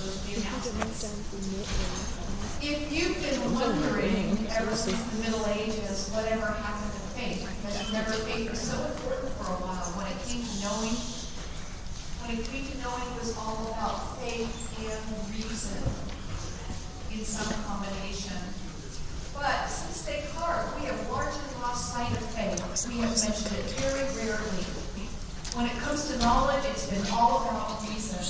those few announcements. If you've been wondering ever since the Middle Ages whatever happened to faith, because remember faith was so important for a while, when it came to knowing it was all about faith and reason in some combination. But since Descartes, we have largely lost sight of faith. We have mentioned it very rarely. When it comes to knowledge, it's been all about reason.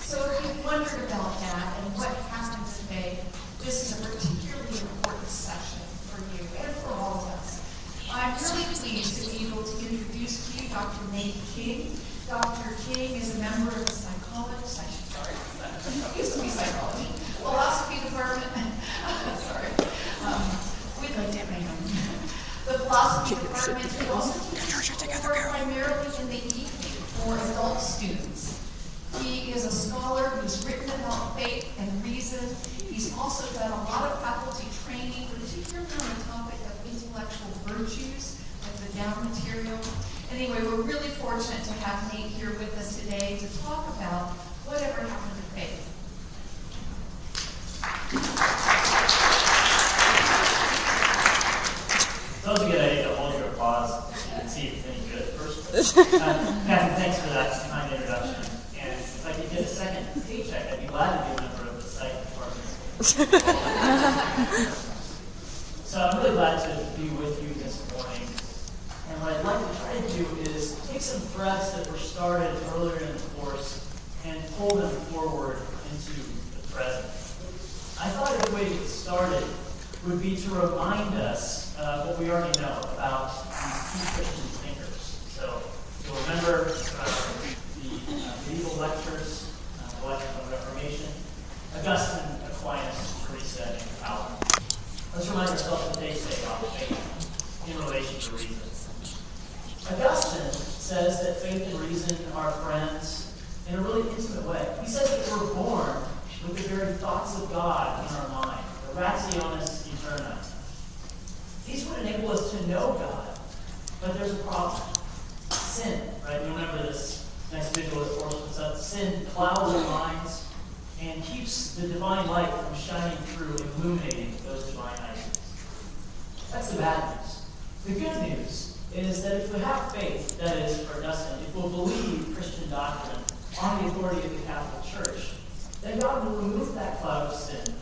So if you've wondered about that and what happened today, this is a particularly important session for you and for all of us. I'm really pleased to be able to introduce to you Dr. Nate King. Dr. King is a member of the used to be psychology, philosophy department. Sorry. The philosophy department. He also teaches primarily in the evening for adult students. He is a scholar who's written about faith and reason. He's also done a lot of faculty training, particularly on the topic of intellectual virtues, like the Down material. Anyway, we're really fortunate to have Nate here with us today to talk about whatever happened to faith. Those are good. To hold your applause and see if it's any good first. Kathy, thanks for that kind introduction. And if I could get a second paycheck, I'd be glad to be a member of the psych department. So I'm really glad to be with you this morning. And what I'd like to try to do is take some threads that were started earlier in the course and pull them forward into the present. I thought a good way to get started would be to remind us what we already know about these key Christian thinkers. So you'll remember the medieval lectures, the lectures on the Reformation, Augustine, Aquinas, Teresa, and Calvin. Let's remind ourselves what they say about faith in relation to reason. Augustine says that faith and reason are friends in a really intimate way. He says that we're born with the very thoughts of God in our mind, the rationis eterna. These would enable us to know God, but there's a problem. Sin, right? You remember this next visual that Forrest puts up. Sin clouds our minds and keeps the divine light from shining through, illuminating those divine ideas. That's the bad news. The good news is that if we have faith, that is, for Augustine, if we'll believe Christian doctrine on the authority of the Catholic Church, then God will remove that cloud of sin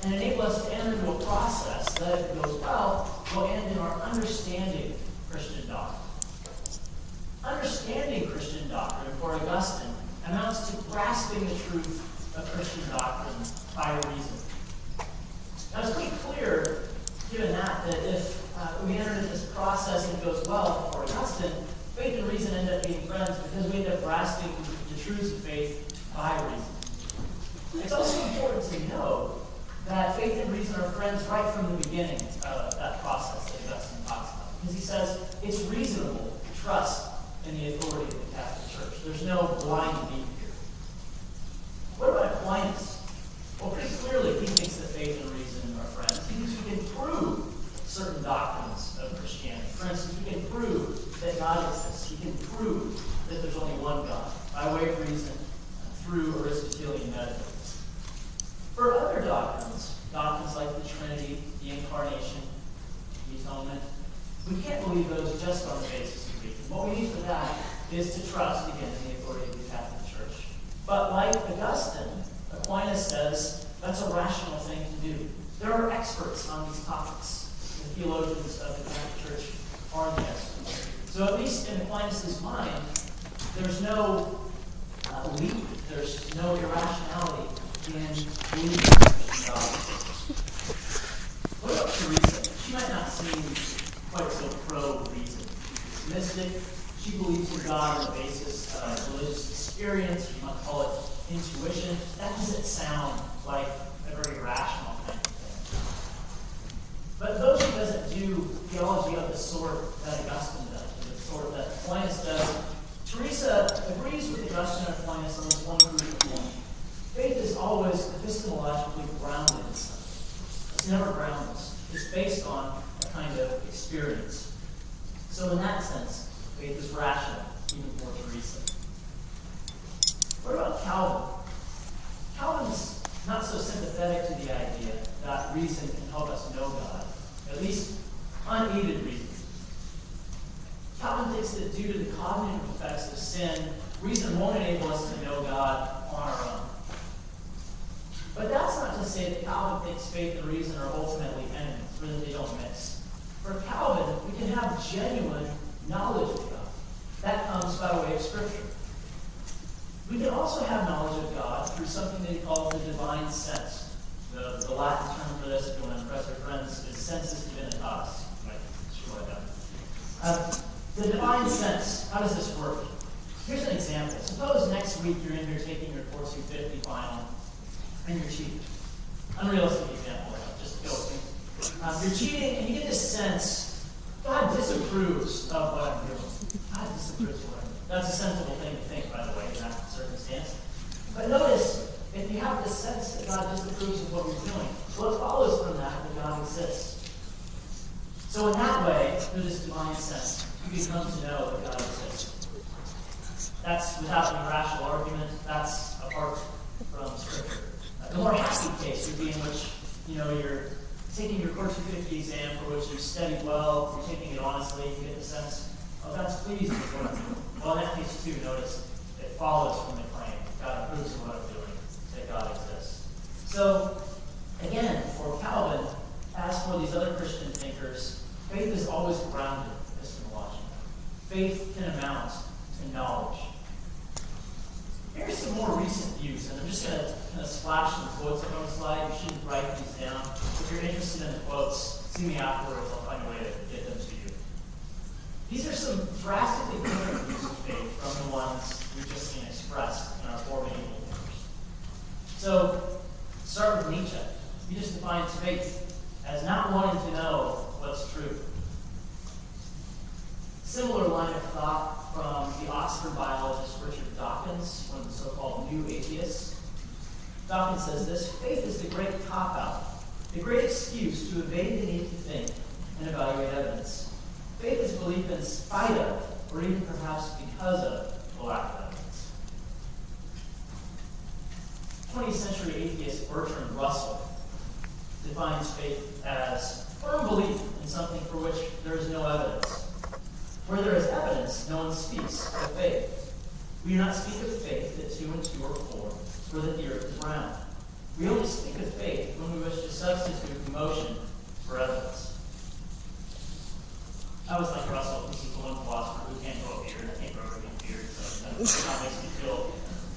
and enable us to enter into a process that, if it goes well, will end in our understanding Christian doctrine. Understanding Christian doctrine, for Augustine, amounts to grasping the truth of Christian doctrine by reason. Now, it's pretty clear, given that if we enter into this process and it goes well for Augustine, faith and reason end up being friends because we end up grasping the truths of faith by reason. It's also important to know that faith and reason are friends right from the beginning of that process that Augustine talks about. Because he says it's reasonable to trust in the authority of the Catholic Church. There's no blind lead here. What about Aquinas? Well, pretty clearly he thinks that faith and reason are friends. He thinks we can prove certain doctrines of Christianity. For instance, we can prove that God exists. He can prove that there's only one God by way of reason through Aristotelian metaphysics. For other doctrines like the Trinity, the Incarnation, the Atonement, we can't believe those just on the basis of reason. What we need for that is to trust, again, in the authority of the Catholic Church. But like Augustine, Aquinas says that's a rational thing to do. There are experts on these topics. The theologians of the Catholic Church are the experts. So at least in Aquinas' mind, there's no leap, there's no irrationality in believing in God. What about Teresa? She might not seem quite so pro-reason. She's mystic. She believes in God on the basis of religious experience. You might call it intuition. That doesn't sound like a very rational kind of thing. But though she doesn't do theology of the sort that Augustine does, or the sort that Aquinas does, Teresa agrees with Augustine and Aquinas on this one crucial point. Faith is always epistemologically grounded in something. It's never groundless. It's based on a kind of experience. So in that sense, faith is rational, even for Teresa. What about Calvin? Calvin sympathetic to the idea that reason can help us know God, at least unaided reason. Calvin thinks that due to the cognitive effects of sin, reason won't enable us to know God on our own. But that's not to say that Calvin thinks faith and reason are ultimately enemies, or that they don't mix. For Calvin, we can have genuine knowledge of God. That comes by way of Scripture. We can also have knowledge of God through something that he calls the divine sense. The Latin term for this, if you want to impress your friends, is sensus divinitas. Right? Sure, I don't. The divine sense, how does this work? Here's an example. Suppose next week you're in here taking your 4-250 final, and you're cheating. Unrealistic example, just go with me. You're cheating, and you get this sense, God disapproves of what I'm doing. God disapproves of what I'm doing. That's a sensible thing to think, by the way, in that circumstance. But notice, if you have this sense that God disapproves of what you're doing, what follows from that God exists. So in that way, through this divine sense, you come to know that God exists. That's without any rational argument. That's apart from Scripture. The more happy case would be in which, you're taking your Core 250 exam for which you studied well, you're taking it honestly, you get the sense, God's pleased with what I'm doing. Well, in that case, too, notice it follows from the claim, God approves of what I'm doing, that God exists. So, again, for Calvin, as for these other Christian thinkers, faith is always grounded epistemologically. Faith can amount to knowledge. Here's some more recent views, and I'm just going to kind of splash some quotes up on the slide. You shouldn't write these down. If you're interested in the quotes, see me afterwards. I'll find a way to get them to you. These are some drastically different views of faith from the ones we've just seen expressed in our four medieval thinkers. So, start with Nietzsche. He just defines faith as not wanting to know what's true. Similar line of thought from the Oxford biologist Richard Dawkins, one of the so-called new atheists. Dawkins says this: faith is the great cop-out, the great excuse to evade the need to think and evaluate evidence. Faith is belief in spite of, or even perhaps because of, the lack of evidence. 20th century atheist Bertrand Russell defines faith as firm belief in something for which there is no evidence. Where there is evidence, no one speaks of faith. We do not speak of faith that 2 and 2 are 4, or that the earth is round. We only speak of faith when we wish to substitute emotion for evidence. I was like Russell, this is the one philosopher who can't grow a beard. I can't grow a beard, so that makes me feel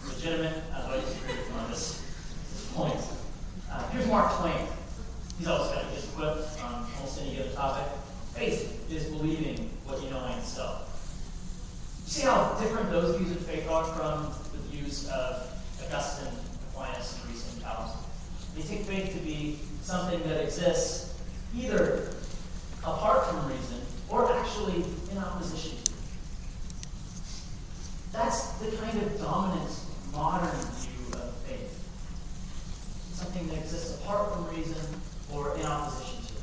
legitimate. I disagree with him on this point. Here's Mark Twain. He's always got a good quip on almost any given topic. Faith is believing what you know ain't so. You see how different those views of faith are from the views of Augustine, Aquinas, and recent Calvin? They take faith to be something that exists either apart from reason or actually in opposition to it. That's the kind of dominant modern view of faith. Something that exists apart from reason or in opposition to it.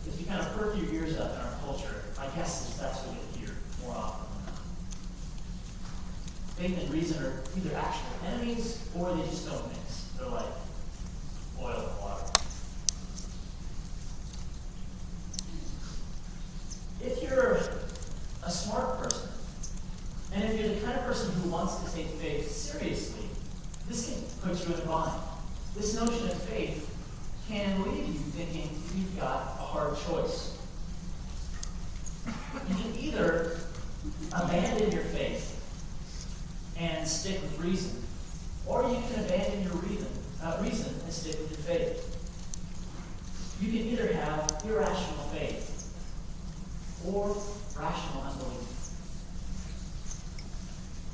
If you kind of perk your ears up in our culture, my guess is that's what you'll hear more often than not. Faith and reason are either actual enemies or they just don't mix. They're like oil and water. If you're a smart person, and if you're the kind of person who wants to take faith seriously, this can put you in a bind. This notion of faith can leave you thinking you've got a hard choice. You can either abandon your faith and stick with reason, or you can abandon your reason and stick with your faith. You can either have irrational faith or rational unbelief.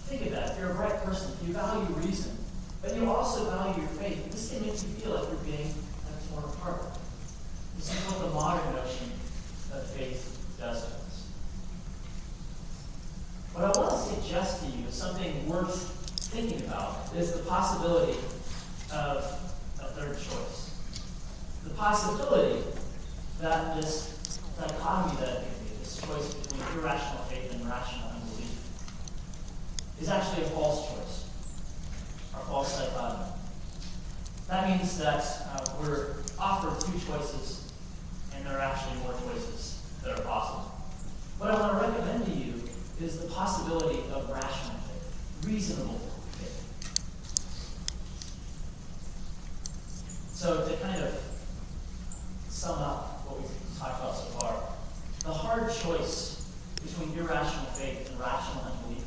Think of that. If you're a bright person, you value reason, but you also value your faith. This can make you feel like you're being torn apart. This is what the modern notion of faith does to us. What I want to suggest to you is something worth thinking about. Is the possibility of a third choice. The possibility that this dichotomy that I give you, this choice between irrational faith and rational unbelief, is actually a false choice, or false dichotomy. That means that we're offered two choices, and there are actually more choices that are possible. What I want to recommend to you is the possibility of rational faith, reasonable faith. So to kind of sum up what we've talked about so far, the hard choice between irrational faith and rational unbelief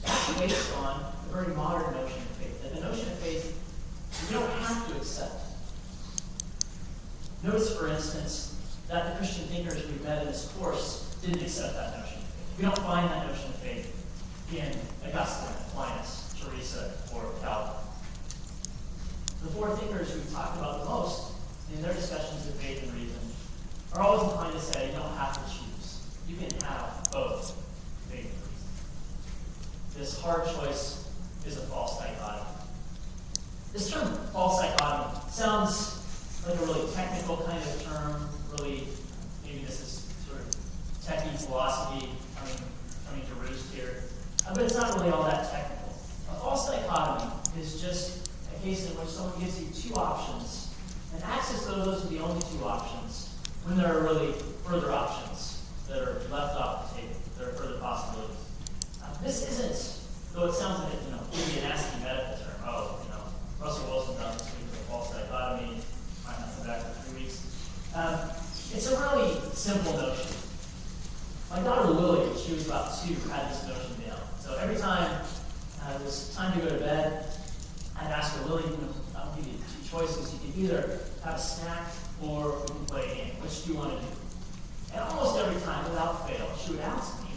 is based on a very modern notion of faith. And the notion of faith you don't have to accept. Notice, for instance, that the Christian thinkers we've met in this course didn't accept that notion of faith. We don't find that notion of faith in Augustine, Aquinas, Teresa, or Calvin. The four thinkers we've talked about the most in their discussions of faith and reason are always inclined to say you don't have to choose. You can have both faith and reason. This hard choice is a false dichotomy. This term, false dichotomy, sounds like a really technical kind of term, really, maybe this is sort of techie philosophy coming to roost here, but it's not really all that technical. A false dichotomy is just a case in which someone gives you two options and acts as though those are the only two options when there are really further options that are left off the table. There are further possibilities. This isn't, though it sounds like maybe a nasty medical term. Russell Wilson done this week with a false dichotomy. Might not come back for 3 weeks. It's a really simple notion. My daughter Lily, she was about 2, had this notion down. So every time it was time to go to bed, I'd ask her, Lily, I'll give you 2 choices. You can either have a snack or we can play a game. Which do you want to do? And almost every time, without fail, she would ask me,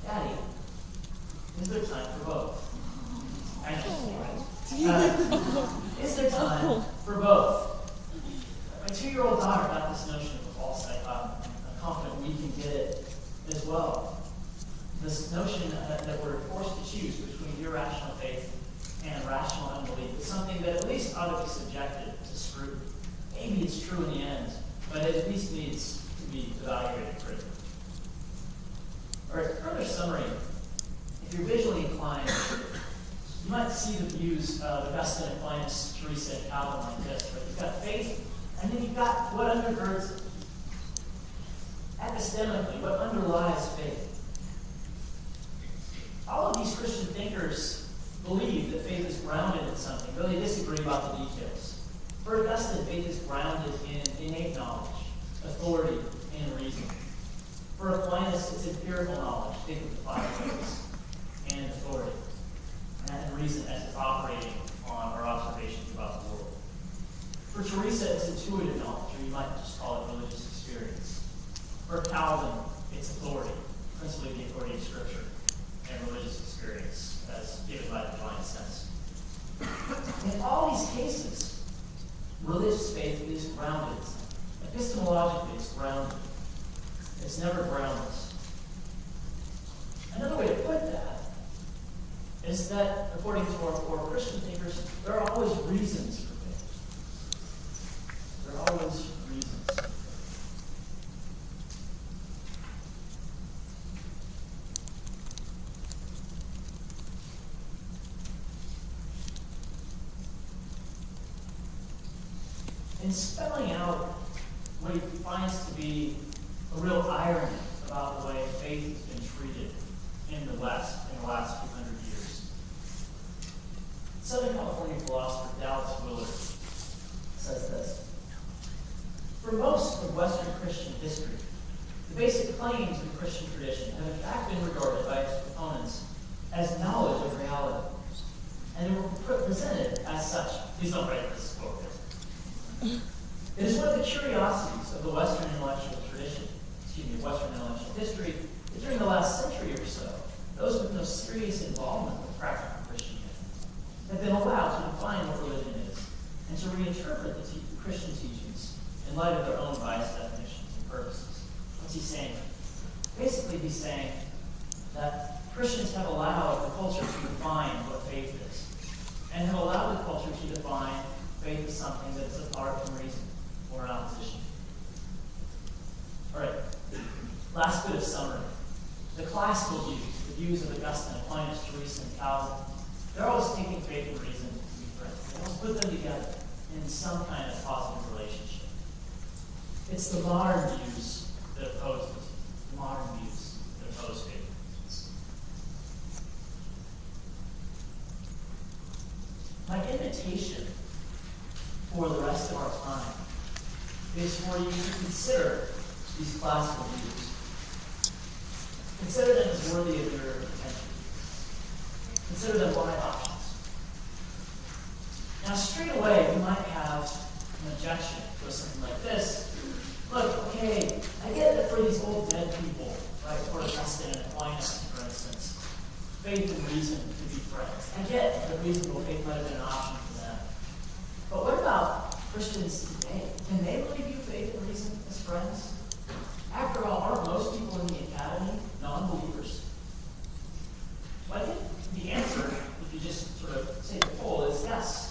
Daddy, is there time for both? I know, right? Is there time for both? My 2-year-old daughter got this notion of a false dichotomy. I'm confident we can get it as well. This notion that we're forced to choose between irrational faith and rational unbelief is something that at least ought to be subjected to scrutiny. Maybe it's true in the end, but it at least needs to be evaluated critically. All right, further summary. If you're visually inclined, you might see the views of Augustine, Aquinas, Teresa, and Calvin like this. Right? You've got faith, and then you've got what undergirds it. Epistemically, what underlies faith. All of these Christian thinkers believe that faith is grounded in something, though they disagree about the details. For Augustine, faith is grounded in innate knowledge, authority, and reason. For Aquinas, it's empirical knowledge, think of the 5 ways, and authority. And reason as it's operating on our observations about the world. For Teresa, it's intuitive knowledge, or you might just call it religious experience. For Calvin, it's authority, principally the authority of Scripture, and religious experience as given by the divine sense. In all these cases, religious faith is grounded. Epistemologically, it's grounded. It's never groundless. Another way to put that is that, according to our core Christian thinkers, there are always reasons for faith. There are always reasons. In spelling out what he finds to be a real irony about the way faith has been treated in the West in the last 200 years, Southern California philosopher Dallas Willard says this: for most of Western Christian history, the basic claims of the Christian tradition have in fact been regarded by its proponents as knowledge of reality, and they were presented as such. Please don't write this quote. It is one of the curiosities of the Western intellectual tradition, Western intellectual history, that during the last century or so, those with no serious involvement with practical Christianity have been allowed to define what religion is and to reinterpret the Christian teachings in light of their own biased definitions and purposes. What's he saying? Basically, he's saying that Christians have allowed the culture to define what faith is, and have allowed the culture to define faith as something that is apart from reason or in opposition. All right, last bit of summary. The classical views, the views of Augustine, Aquinas, Teresa, and Calvin, they're always taking faith and reason to be friends. They always put them together. in some kind of positive relationship. It's the modern views that oppose it. The modern views that oppose faith. My invitation for the rest of our time is for you to consider these classical views. Consider them as worthy of your attention. Consider them live options. Now, straight away, you might have an objection to something like this. Look, okay, I get that for these old dead people, right, for Augustine and Aquinas, for instance, faith and reason could be friends. I get that reasonable faith might have been an option for them. But what about Christians today? Can they really view faith and reason as friends? After all, aren't most people in the academy non-believers? Well, I think the answer, if you just sort of take the poll, is yes.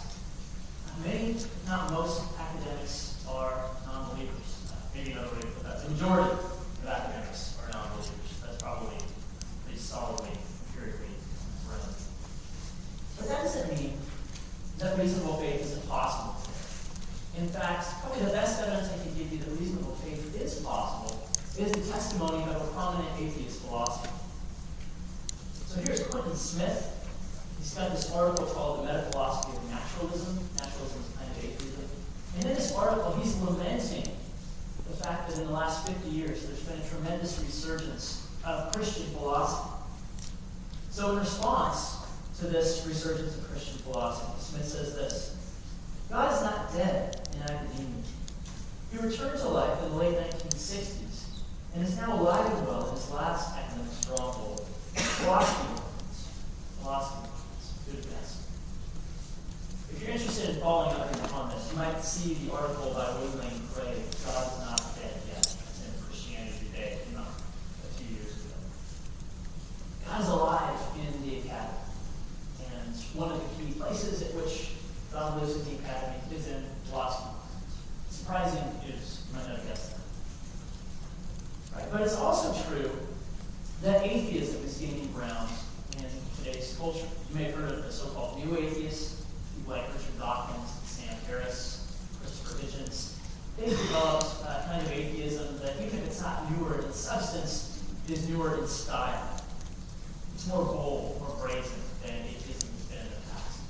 Many, if not most, academics are non-believers. Maybe another way to put that. The majority of academics are non-believers. That's probably pretty solidly, empirically proven. But that doesn't mean that reasonable faith isn't possible today. In fact, probably the best evidence I can give you that reasonable faith is possible is the testimony of a prominent atheist philosopher. So here's Quentin Smith. He's got this article called The Metaphilosophy of Naturalism. Naturalism is kind of atheism. And in this article, he's lamenting the fact that in the last 50 years, there's been a tremendous resurgence of Christian philosophy. So in response to this resurgence of Christian philosophy, Smith says this: God is not dead in academia. He returned to life in the late 1960s and is now alive and well in his last academic stronghold, philosophy movements. Philosophy movements. Good guess. If you're interested in following up on this, you might see the article by William Lane Craig, God is not dead yet. It's in Christianity Today. It came out a few years ago. God is alive in the academy. And one of the key places at which God lives in the academy is in philosophy. Surprising news. You might not have guessed that. Right? But it's also true that atheism is gaining ground in today's culture. You may have heard of the so-called new atheists, people like Richard Dawkins, Sam Harris, Christopher Hitchens. They've developed a kind of atheism that, even if it's not newer in substance, is newer in style. It's more bold, more brazen than atheism has been in the past.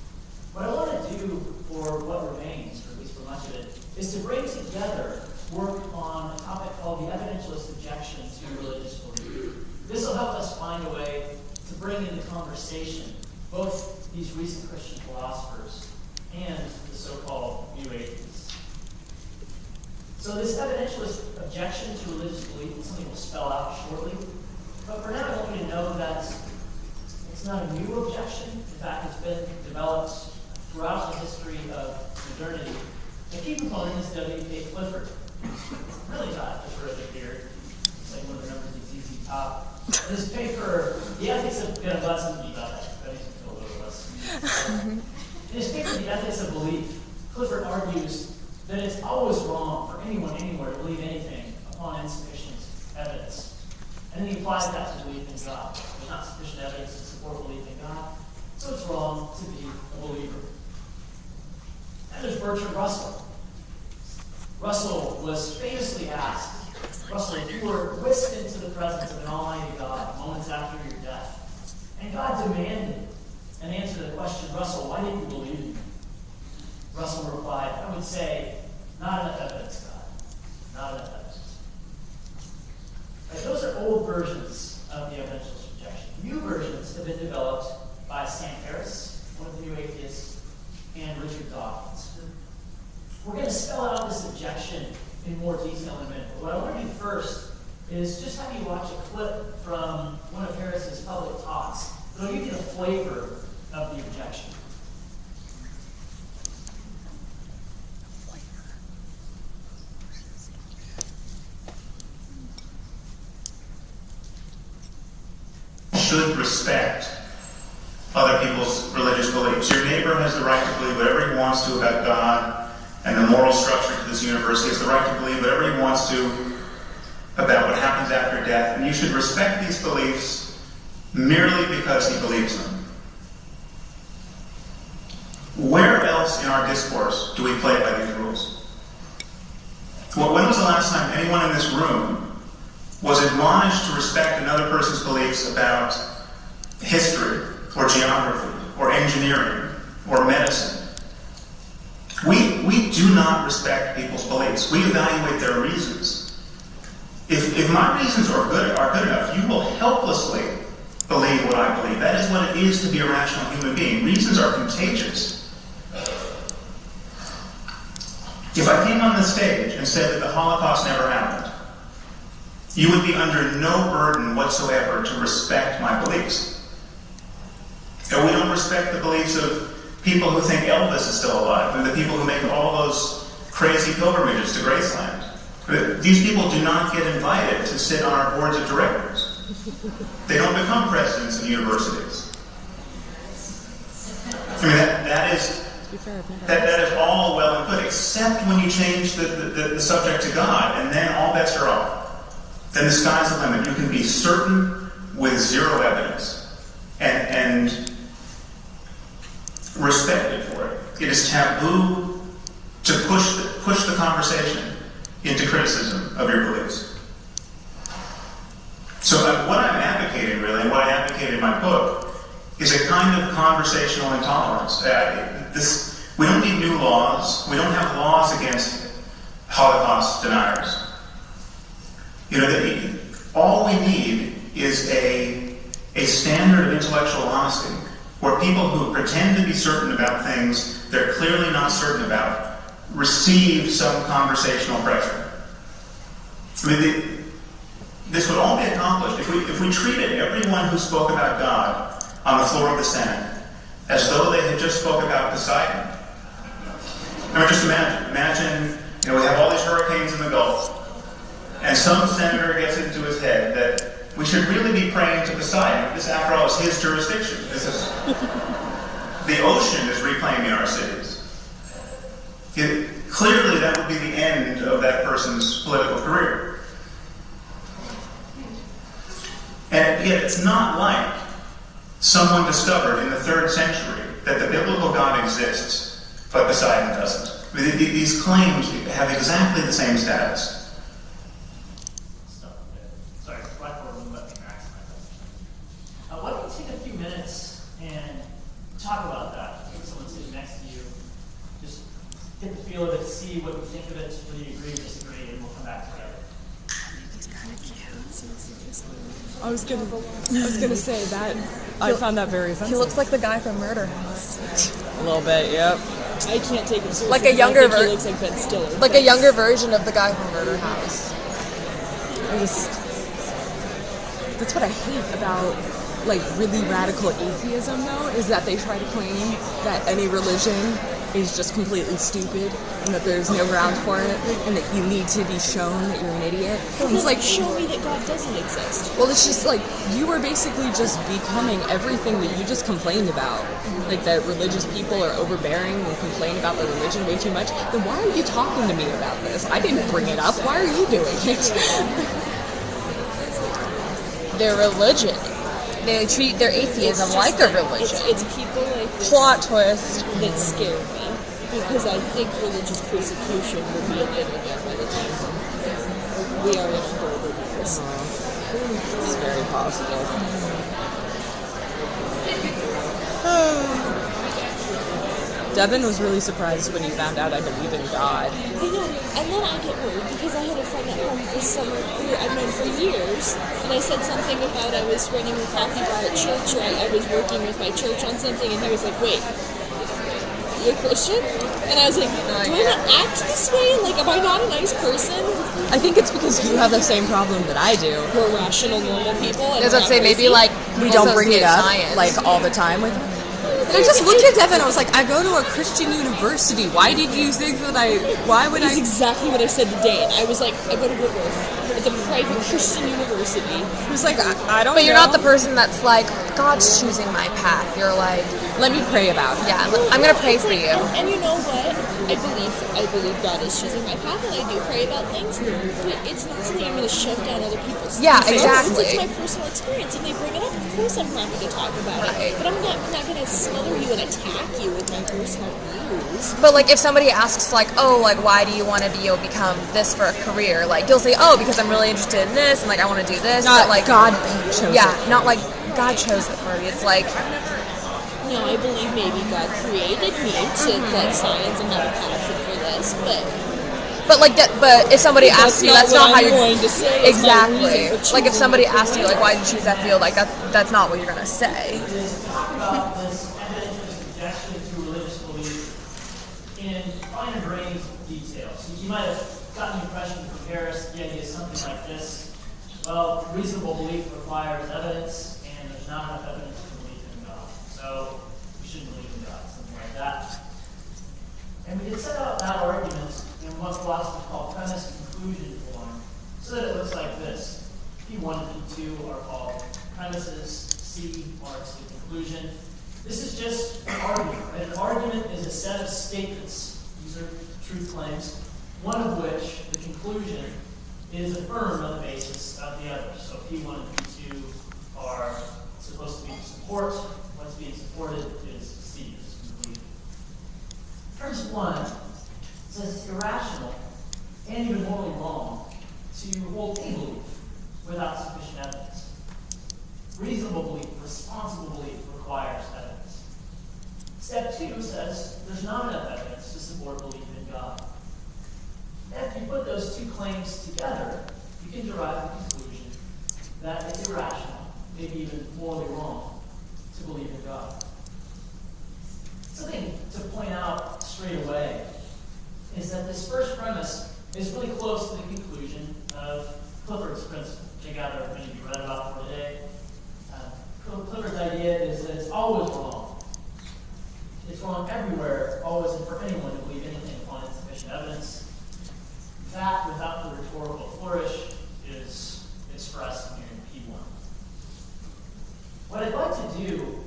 What I want to do for what remains, or at least for much of it, is to bring together work on a topic called the evidentialist objection to religious belief. This will help us find a way to bring into conversation both these recent Christian philosophers and the so-called new atheists. So this evidentialist objection to religious belief is something we'll spell out shortly. But for now, I want you to know that it's not a new objection. In fact, it's been developed throughout the history of modernity. The key component is W.K. Clifford. Really got a terrific beard. It's like one of the members of ZZ Top. In his paper, The Ethics of... Yeah, I'm glad somebody got that. That makes me feel a little less. In his paper, The Ethics of Belief, Clifford argues that it's always wrong for anyone anywhere to believe anything upon insufficient evidence. And then he applies that to belief in God. There's not sufficient evidence to support belief in God, so it's wrong to be a believer. And there's Bertrand Russell. Russell was famously asked, Russell, if you were whisked into the presence of an almighty God moments after your death, and God demanded an answer to the question, Russell, why didn't you believe in me? Russell replied, I would say, not enough evidence, God. Not enough evidence. Right, those are old versions of the evidentialist objection. New versions have been developed by Sam Harris, one of the new atheists, and Richard Dawkins. We're going to spell out this objection in more detail in a minute. But what I want to do first is just have you watch a clip from one of Harris's public talks. It'll give you a flavor of the objection. Should respect other people's religious beliefs. Your neighbor has the right to believe whatever he wants to about God and the moral structure to this universe. He has the right to believe whatever he wants to about what happens after death, and you should respect these beliefs merely because he believes them. Where else else in our discourse do we play by these rules? Well, when was the last time anyone in this room was admonished to respect another person's beliefs about history, or geography, or engineering, or medicine? We do not respect people's beliefs. We evaluate their reasons. If my reasons are good enough, you will helplessly believe what I believe. That is what it is to be a rational human being. Reasons are contagious. If I came on the stage and said that the Holocaust never happened, you would be under no burden whatsoever to respect my beliefs. And we don't respect the beliefs of people who think Elvis is still alive, and the people who make all those crazy pilgrimages to Graceland. These people do not get invited to sit on our boards of directors. They don't become presidents of universities. I mean, that is all well and good, except when you change the subject to God, and then all bets are off. Then the sky's the limit. You can be certain with zero evidence, and respected for it. It is taboo to push the conversation into criticism of your beliefs. So what I'm advocating, really, and what I advocate in my book, is a kind of conversational intolerance. We don't need new laws. We don't have laws against Holocaust deniers. All we need is a standard of intellectual honesty where people who pretend to be certain about things they're clearly not certain about receive some conversational pressure. I mean, this would all be accomplished if we treated everyone who spoke about God on the floor of the Senate as though they had just spoke about Poseidon. I mean, just imagine, we have all these hurricanes in the Gulf, and some senator gets it into his head that we should really be praying to Poseidon. This, after all, is his jurisdiction. The ocean is reclaiming our cities. Clearly, that would be the end of that person's political career. And yet, it's not like someone discovered in the 3rd century that the biblical God exists, but Poseidon doesn't. I mean, these claims have exactly the same status. Sorry, Whitworth wouldn't let me maximize that. Why don't we take a few minutes and talk about that with someone sitting next to you? Just get the feel of it, see what you think of it, whether you agree or disagree, and we'll come back together. I was gonna say that I found that very offensive. He looks like the guy from Murder House. A little bit, yep. I can't take him seriously. Like a younger version. He looks like Ben Stiller. Like a younger version of the guy from Murder House. That's what I hate about really radical atheism, though, is that they try to claim that any religion is just completely stupid and that there's no ground for it and that you need to be shown that you're an idiot. Well, it's like, show me that God doesn't exist. Well, it's just you were basically just becoming everything that you just complained about. Like that religious people are overbearing and complain about the religion way too much. Then why are you talking to me about this? I didn't bring it up. Why are you doing it? Their religion. They treat their atheism like a religion. It's people like this Plot twist. that scare me. Because I think religious persecution will be ended there by the time we are in a horrible years. It's very possible. Devin was really surprised when he found out I believe in God. I know, and then I get worried because I had a friend at home this summer who I've known for years, and I said something about I was running a coffee bar at church, or I was working with my church on something, and he was like, wait, you're a Christian? And I was like, do I not act this way? Am I not a nice person? I think it's because you have the same problem that I do. We're rational, normal people. As I'd say, maybe we don't bring it up all the time with. And I just looked at Devin. I was like, I go to a Christian university. Why did you think that why would That's exactly what I said to Dane. I was like, I go to Whitworth. It's a private Christian university. He was like, I don't know. But you're not the person that's like, God's choosing my path. You're like, let me pray about it. Yeah, I'm going to pray for you. And you know what? I believe God is choosing my path, and I do pray about things, but it's not something I'm going to shove down other people's Yeah, throats. exactly. It's my personal experience, and they bring it up. Of course I'm happy to talk about it. But I'm not going to slam bother you and attack you with my personal views. But like if somebody asks like, oh, like why do you want to become this for a career? Like you'll say, oh, because I'm really interested in this and like I want to do this. Not but like God chose yeah, it. not like God chose it for me. It's like No, I believe maybe God created me to like science and have a passion for this, but like that. But if somebody asks you, that's not how you're going to say. It's my exactly. reason for Like if choosing somebody the asks you like career. why did you choose that field, like that's not what you're gonna say. Is talk about this evidence objection to religious belief in finer grained details. You might have gotten the impression from Harris, the idea is something like this. Well, reasonable belief requires evidence, and there's not enough evidence to believe in God. So we shouldn't believe in God, something like that. And we could set out that argument in what philosophers call premise conclusion form, so that it looks like this. P1 and P2 are called premises, C marks the conclusion. This is just an argument. Right? An argument is a set of statements. These are truth claims, one of which, the conclusion, is affirmed on the basis of the other. So P1 and P2 are supposed to be support. What's being supported is C, is conclusion. Premise 1 says it's irrational and even morally wrong to hold a belief without sufficient evidence. Reasonable belief, responsible belief requires evidence. Step 2 says there's not enough evidence to support belief in God. If you put those two claims together, you can derive the conclusion that it's irrational, maybe even morally wrong, to believe in God. Something to point out straight away is that this first premise is really close to the conclusion of Clifford's principle, which I gather many of you read about for today. Clifford's idea is that it's always wrong. It's wrong everywhere, always, and for anyone to believe anything upon insufficient evidence. That, without the rhetorical flourish, is expressed here in P1. What I'd like to do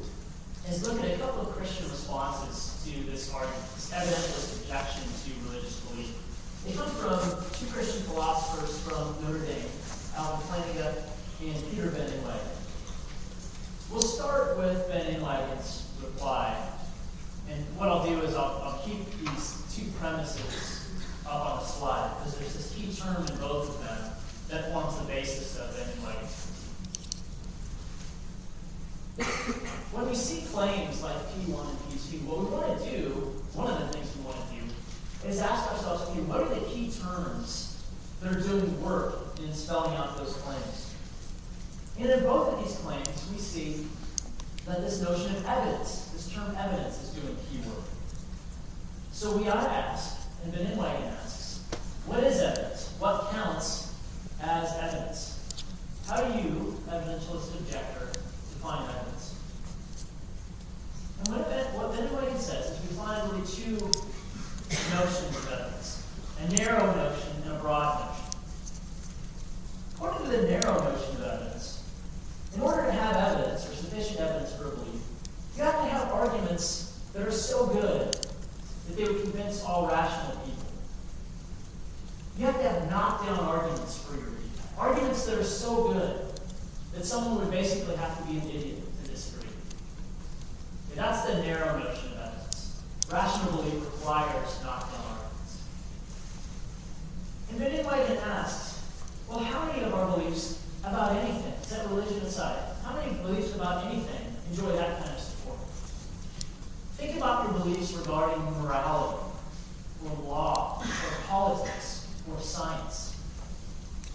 is look at a couple of Christian responses to this argument, this evidenceless objection to religious belief. They come from two Christian philosophers from Notre Dame, Alvin Plantinga and Peter Benning-Wagner. We'll start with Benning-Wagner's reply. And what I'll do is I'll keep these two premises up on the slide, because there's this key term in both of them that forms the basis of Benning-Wagner's. When we see claims like P1 and P2, what we want to do, one of the things we want to do, is ask ourselves, okay, what are the key terms that are doing work in spelling out those claims? And in both of these claims, we see that this notion of evidence, this term evidence, is doing key work. So we ought to ask, and Benning-Wagner asks, what is evidence? What counts as evidence? How do you, evidentialist objector, define evidence? And what Benning-Wagner says is we find really two notions of evidence, a narrow notion and a broad notion. According to the narrow notion of evidence, in order to have evidence, or sufficient evidence for a belief, you have to have arguments that are so good that they would convince all rational people. You have to have knockdown arguments for your belief. Arguments that are so good that someone would basically have to be an idiot to disagree. Okay, that's the narrow notion of evidence. Rational belief requires knockdown arguments. And Benning-Wagner asks, well, how many of our beliefs about anything, set religion aside, how many beliefs about anything enjoy that kind of support? Think about your beliefs regarding morality, or law, or politics, or science.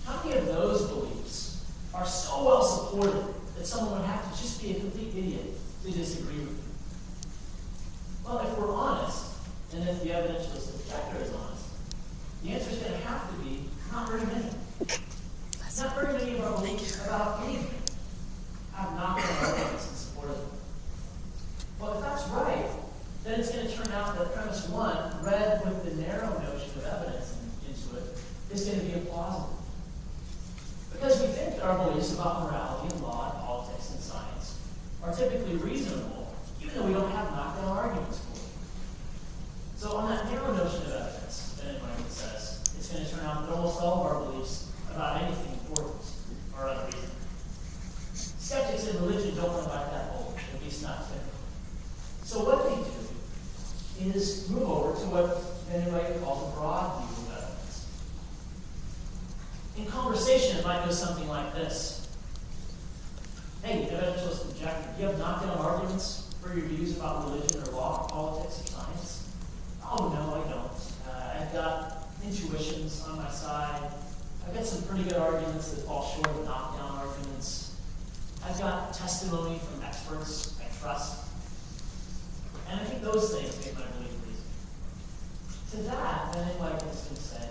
How many of those beliefs are so well supported that someone would have to just be a complete idiot to disagree with you? Well, if we're honest, and if the evidentialist objector is honest, the answer is going to have to be not very many. Not very many of our beliefs about anything have knockdown arguments in support of them. Well, if that's right, then it's going to turn out that premise 1, read with the narrow notion of evidence into it, is going to be implausible. Because we think that our beliefs about morality and law and politics and science are typically reasonable, even though we don't have knockdown arguments for it. So on that narrow notion of evidence, Benning-Wagner says, it's going to turn out that almost all of our beliefs about anything important are unreasonable. Skeptics in religion don't want to bite that bullet, at least not typically. So then anyway calls a broad view of evidence. In conversation, it might go something like this. Hey, evidentialist objector, do you have knockdown arguments for your views about religion or law, politics, or science? Oh, no, I don't. I've got intuitions on my side. I've got some pretty good arguments that fall short of knockdown arguments. I've got testimony from experts I trust. And I think those things make my belief reason. To that, then anybody is going to say,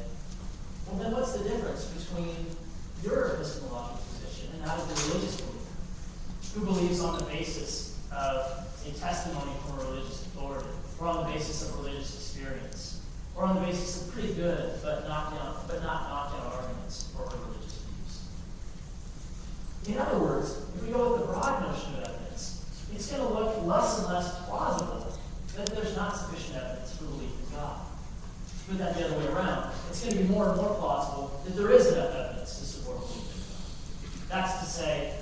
well, then what's the difference between your epistemological position and that of the religious believer, who believes on the basis of a testimony from a religious authority, or on the basis of religious experience, or on the basis of pretty good but not knockdown arguments for religious views? In other words, if we go with the broad notion of evidence, it's going to look less and less plausible that there's not sufficient evidence for belief in God. Put that the other way around. It's going to be more and more plausible that there is enough evidence to support belief in God. That's to say,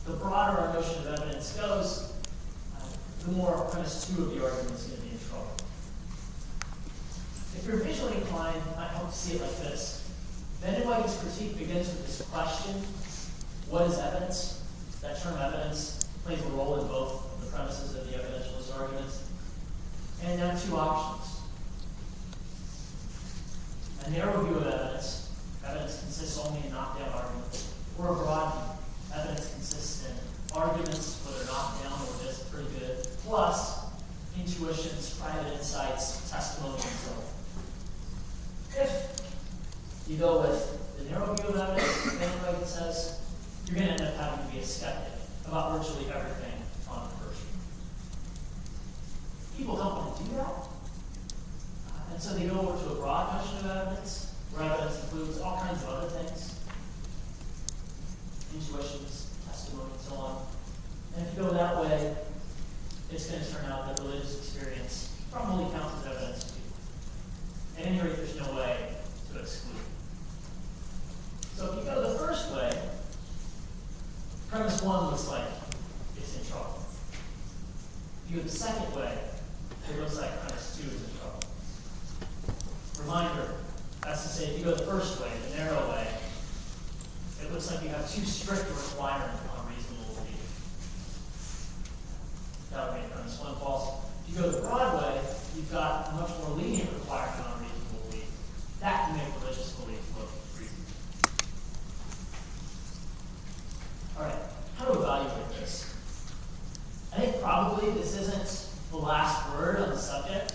the broader our notion of evidence goes, the more premise 2 of the argument is going to be in trouble. If you're visually inclined, I hope to see it like this. Van Inwagen's critique begins with this question: what is evidence? That term evidence plays a role in both of the premises of the evidentialist argument. And now 2 options. A narrow view of evidence. Evidence consists only in knockdown arguments. Or a broad view. Evidence consists in arguments, whether knockdown or just pretty good, plus intuitions, private insights, testimony, and so on. If you go with the narrow view of evidence, then like it says, you're going to end up having to be a skeptic about virtually everything on the first view. People don't want to do that. And so they go over to a broad notion of evidence, where evidence includes all kinds of other things. Intuitions, testimony, and so on. And if you go that way, it's going to turn out that religious experience probably counts as evidence too. At any rate, there's no way to exclude it. So if you go the first way, premise 1 looks like it's in trouble. If you go the second way, it looks like premise 2 is in trouble. Reminder, that's to say, if you go the first way, the narrow way, it looks like you have too strict a requirement on reasonable belief. That would make premise 1 false. If you go the broad way, you've got a much more lenient requirement on reasonable belief. That can make religious belief look reasonable. All right, how to evaluate this? I think probably this isn't the last word on the subject.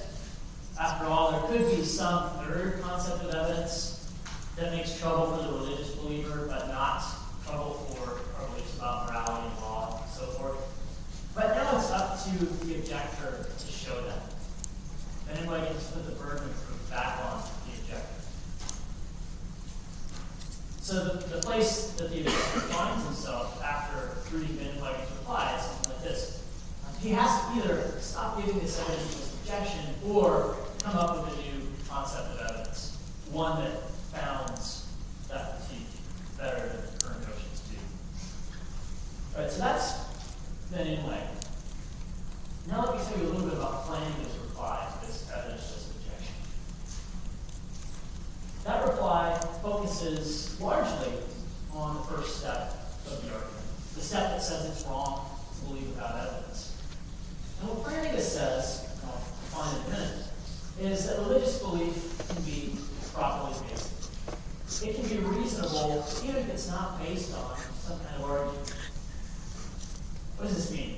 After all, there could be some third concept of evidence that makes trouble for the religious believer, but not trouble for our beliefs about morality and law and so forth. But now it's up to the objector to show that. And anybody gets to put the burden of proof back on the objector. So the place that the objector finds himself after reading Van Inwagen's reply is something like this. He has to either stop giving this evidence as objection or come up with a new concept of evidence, one that bounds that critique better than the current notions do. All right, so that's Van Inwagen. Now let me tell you a little bit about planning his reply to this evidence-just objection. That reply focuses largely on the first step of the argument, the step that says it's wrong to believe without evidence. And what Flanagan says, and I'll define in a minute, is that religious belief can be properly based. It can be reasonable even if it's not based on some kind of argument. What does this mean?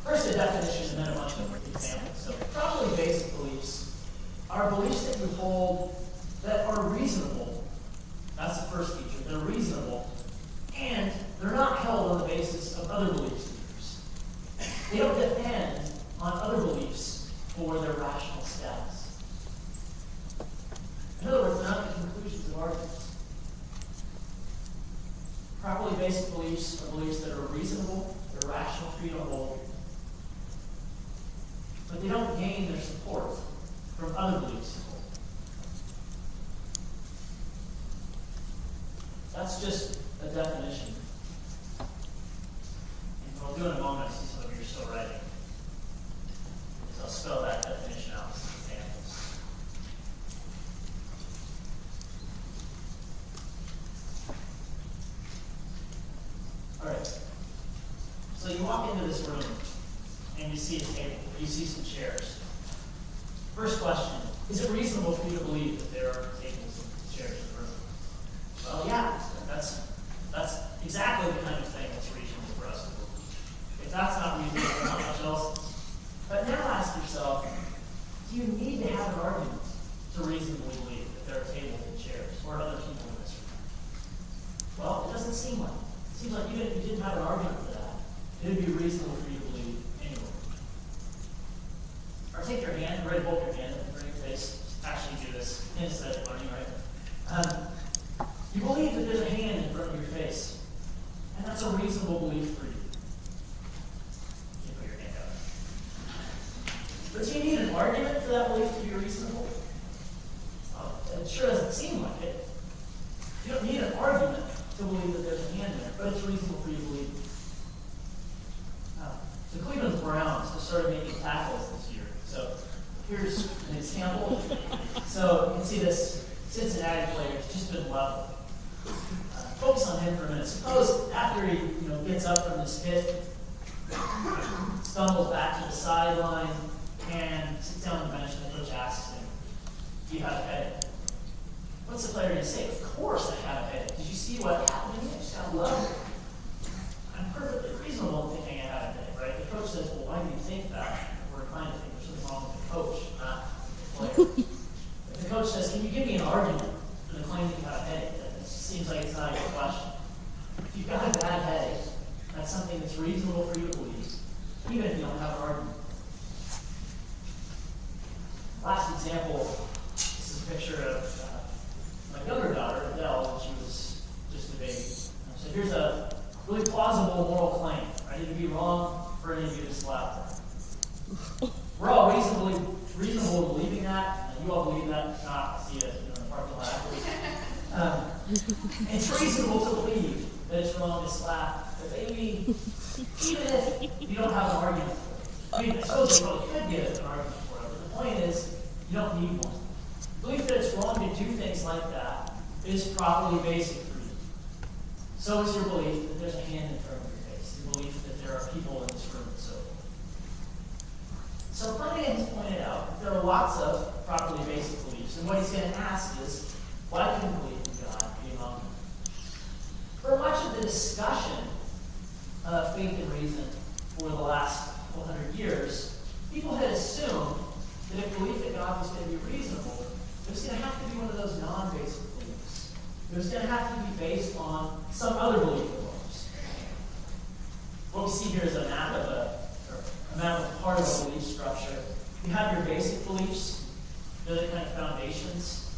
First, a definition and then a bunch of examples. So, properly based beliefs are beliefs that you hold that are reasonable. That's the first feature. They're reasonable. And they're not held on the basis of other belief systems. They don't depend on other beliefs for their rational status. In other words, they're not the conclusions of arguments. Properly based beliefs are beliefs that are reasonable, they're rational for you to hold, but they don't gain their support from other beliefs. That's just a definition. And what I'll do in a moment, I see some of you are still writing, is I'll spell that definition out with some examples. you see some chairs. First question, is it reasonable for you to believe that there are tables and chairs in the room? Well, yeah, that's exactly the kind of thing that's reasonable for us to believe. If that's not reasonable, not much else is. But now ask yourself, do you need to have an argument to reasonably believe that there are tables and chairs or other people in this room? Well, it doesn't seem like it. It seems like even if you didn't have an argument for that, it would be reasonable for you to believe anyway. Or take your hand, right, hold your hand up in front of your face. Actually do this instead of learning, right? You believe that there's a hand in front of your face, and that's a reasonable belief for you. You put your hand out. But do you need an argument for that belief to be reasonable? It sure doesn't seem like it. You don't need an argument to believe that there's a hand there, but it's reasonable for you to believe. The Cleveland Browns have started making tackles this year. So here's an example. So you can see this Cincinnati player has just been leveled. Focus on him for a minute. Suppose after he gets up from this hit, stumbles back to the sideline, and sits down on the bench, and the coach asks him, "Do you have a headache?" What's the player going to say? Of course I have a headache. Did you see what happened to me? I just got leveled. I'm perfectly reasonable in thinking I have a headache, right? The coach says, "Well, why do you think that?" We're inclined to think there's something wrong with the coach, not the player. If the coach says, "Can you give me an argument for the claim that you have a headache?" It seems like it's not a good question. If you've got a bad headache, that's something that's reasonable for you to believe, even if you don't have an argument. Last example, this is a picture of my younger daughter, Adele, when she was just a baby. So here's a really plausible moral claim. Ready to be wrong for any of you to slap her. We're all reasonable in believing that. You all believe that. Not see it in the parking lot. It's reasonable to believe that it's wrong to slap the baby, even if you don't have an argument for it. I mean, I suppose you probably could get an argument for it, but the point is, you don't need one. Belief that it's wrong to do things like that is properly basic for you. So is your belief that there's a hand in front of your face, your belief that there are people in this room, and so forth. So Flanagan has pointed out that there are lots of properly basic beliefs, and what he's going to ask is, why can belief in God be among them? For much of the discussion of faith and reason for the last 100 years, people had assumed that if belief that God was going to be reasonable, it was going to have to be one of those non-basic beliefs. It was going to have to be based on some other belief of ours. What we see here is a map of part of a belief structure. You have your basic beliefs. They're the kind of foundations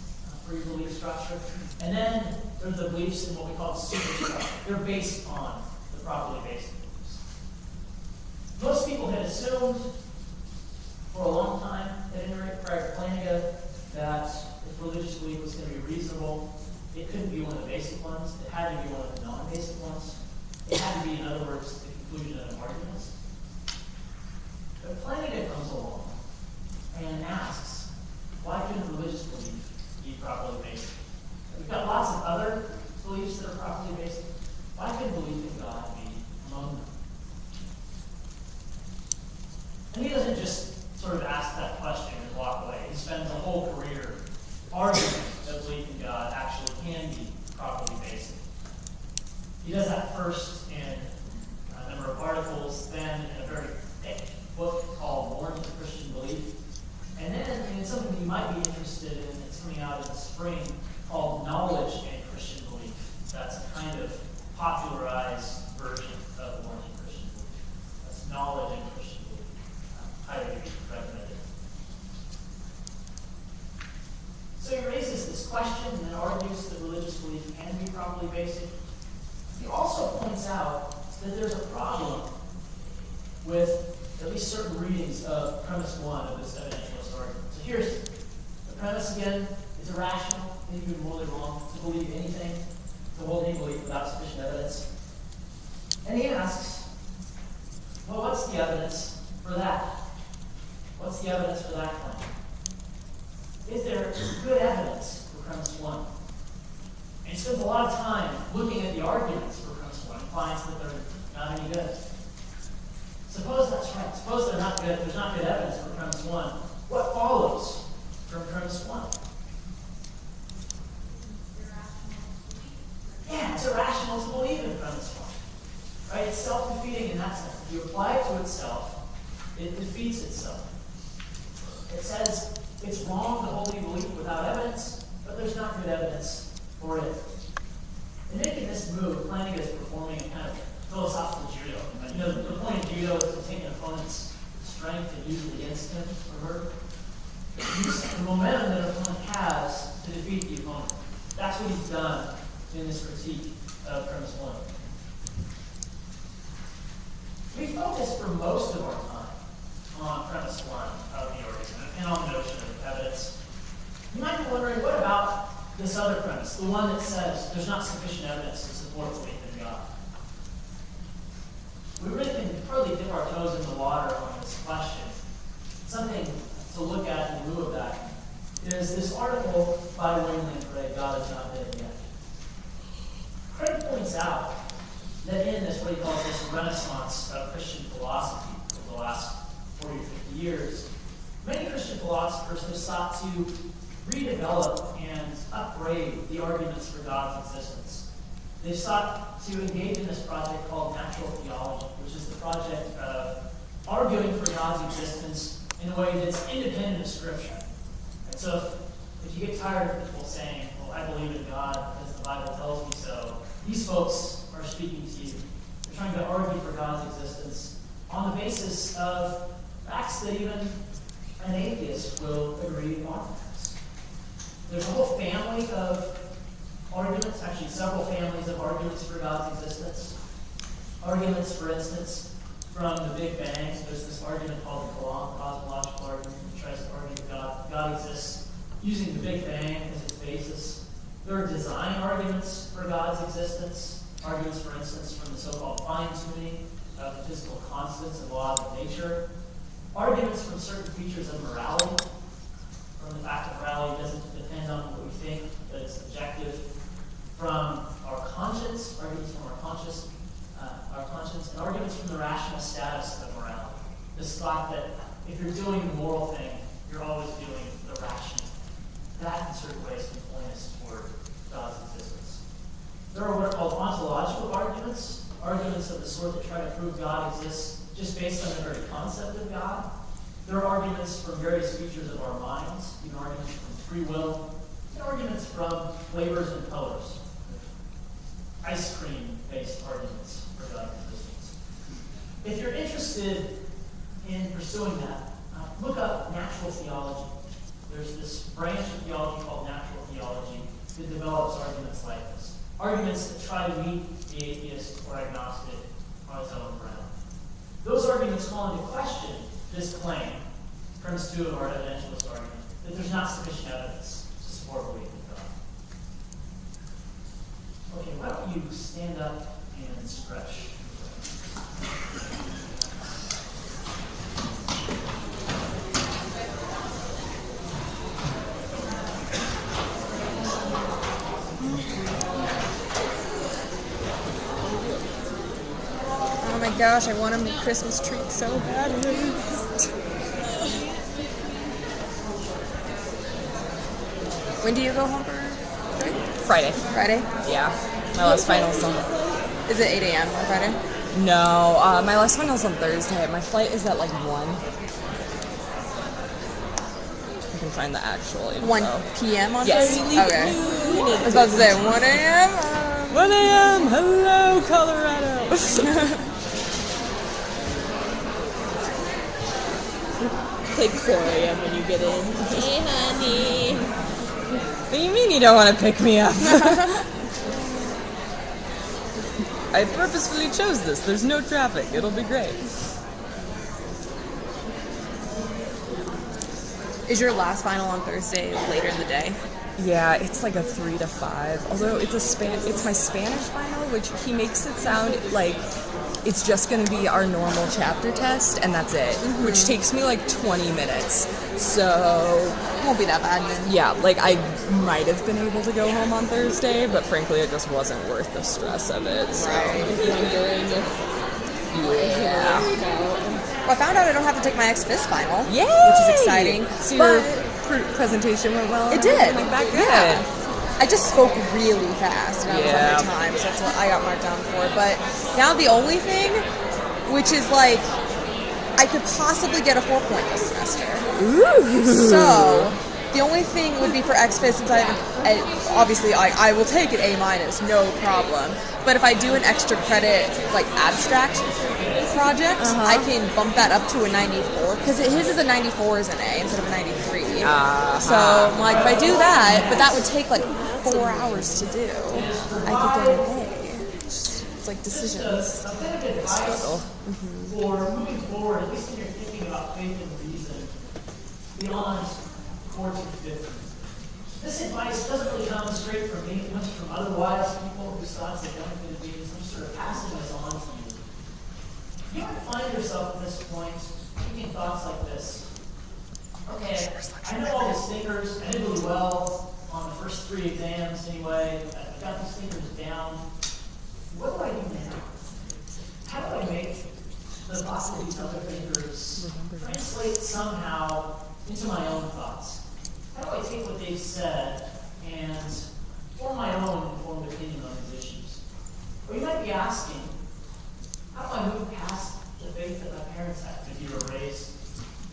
for your belief structure. And then there's the beliefs in what we call the superstructure. They're based on the properly basic beliefs. Most people had assumed for a long time, at any rate prior to Flanagan, that if religious belief was going to be reasonable, it couldn't be one of the basic ones. It had to be one of the non-basic ones. It had to be, in other words, the conclusion of an argument. But Flanagan comes along and asks, why couldn't religious belief be properly basic? We've got lots of other beliefs that are properly basic. Why couldn't belief in God be among them? And he doesn't just sort of ask that question and walk away. He spends a whole career arguing that belief in God actually can be properly basic. He does that first in a number of articles, then in a very thick book called Warrant of Christian Belief, and then in something that you might be interested in that's coming out in the spring called Knowledge and Christian Belief. That's a kind of popularized version of Warrant of Christian Belief. That's Knowledge and Christian Belief. Highly recommended. So he raises this question and argues that religious belief can be properly basic. He also points out that there's a problem with at least certain readings of premise 1 of this evidentialist argument. So here's the premise again. It's irrational, maybe even morally wrong, to believe anything, to hold any belief without sufficient evidence. And he asks, well, what's the evidence for that? What's the evidence for that claim? Is there good evidence for premise 1? And he spends a lot of time looking at the arguments for premise 1 and finds that they're not any good. Suppose that's Right. Suppose there's not good evidence for premise one. What follows from premise one? Yeah, it's irrational to believe in premise one. Right? It's self-defeating in that sense. If you apply it to itself, it defeats itself. It says it's wrong to wholly believe without evidence, but there's not good evidence for it. In making this move, Plantinga is performing a kind of philosophical judo. You know, the point of judo is to take an opponent's strength and use it against him or her. Use the momentum that an opponent has to defeat the opponent. That's what he's done in this critique of premise one. We focused for most of our time on premise one of the argument and on the notion of evidence. You might be wondering, what about this other premise, the one that says there's not sufficient evidence to support faith in God? We really can hardly dip our toes in the water on this question. Something to look at in lieu of that is this article by William Lane Craig, God is Not Dead Yet. Craig points out that in this, what he calls this renaissance of Christian philosophy over the last 40 or 50 years, many Christian philosophers have sought to redevelop and upgrade the arguments for God's existence. They've sought to engage in this project called natural theology, which is the project of arguing for God's existence in a way that's independent of Scripture. And so if you get tired of people saying, well, I believe in God because the Bible tells me so, these folks are speaking to you. They're trying to argue for God's existence on the basis of facts that even an atheist will agree on. There's a whole family of arguments, actually several families of arguments for God's existence. Arguments, for instance, from the Big Bang. So there's this argument called the cosmological argument, which tries to argue that God exists using the Big Bang as its basis. There are design arguments for God's existence. Arguments, for instance, from the so-called fine-tuning of the physical constants and laws of nature. Arguments from certain features of morality, from the fact that morality doesn't depend on what we think, but it's objective. From our conscience, arguments from our conscience, and arguments from the rational status of morality. This thought that if you're doing the moral thing, you're always doing the rational. That, in certain ways, can point us toward God's existence. There are what are called ontological arguments, arguments of the sort that try to prove God exists just based on the very concept of God. There are arguments from various features of our minds, even arguments from free will, and arguments from flavors and colors. Ice cream-based arguments for God's existence. If you're interested in pursuing that, look up natural theology. There's this branch of theology called natural theology that develops arguments like this. Arguments that try to meet the atheist or agnostic on its own ground. Those arguments call into question this claim, premise 2 of our evidentialist argument, that there's not sufficient evidence to support belief in God. Okay, why don't you stand up and stretch? Oh my gosh, I want a Christmas treat so badly. When do you go home for Friday? Friday? Yeah. My last final's on. Is it 8 a.m. on Friday? No, my last final's on Thursday. My flight is at like 1. I can find the actual info. 1 p.m. on Yes. Friday? Okay. I was about to say 1 a.m. 1 a.m. Hello, Colorado. It's like 4 a.m. when you get in. Hey, honey. What do you mean you don't want to pick me up? I purposefully chose this. There's no traffic. It'll be great. Is your last final on Thursday later in the day? Yeah, it's like a 3 to 5. Although it's it's my Spanish final, which he makes it sound like it's just going to be our normal chapter test, and that's it, which takes me like 20 minutes. So Won't be that bad then. yeah, like I might have been able to go home on Thursday, but frankly, it just wasn't worth the stress of it. So Wondering if yeah. worried out. Well, I found out I don't have to take my ex-FIS final. Yay! Which is exciting. So your But presentation went well? it did. Like that? Good. Yeah. I just spoke really fast, and I was on my time, so that's what I got marked down for. But now the only thing, which is like, I could possibly get a 4 point this semester. Ooh. So the only thing would be for ex-FIS, since obviously I will take an A-, no problem. But if I do an extra credit like abstract project, I can bump that up to a 94, because his is a 94 as an A instead of a 93. So like if I do that, but that would take like 4 hours to do, I could get an A. It's like decisions. A bit of advice for moving forward, at least when you're thinking about faith and reason, beyond courts and fifth. This advice doesn't really come straight from me. It comes from other wise people whose thoughts have benefited me, and some sort of passing this on to you. You might find yourself at this point thinking thoughts like this. Okay, I know all these stinkers. I did really well on the first 3 exams anyway. I got these stinkers down. What do I do now? How do I make the thoughts of these other thinkers translate somehow into my own thoughts? How do I take what they've said and form my own informed opinion on these issues? Or you might be asking, how do I move past the faith that my parents had? If you were raised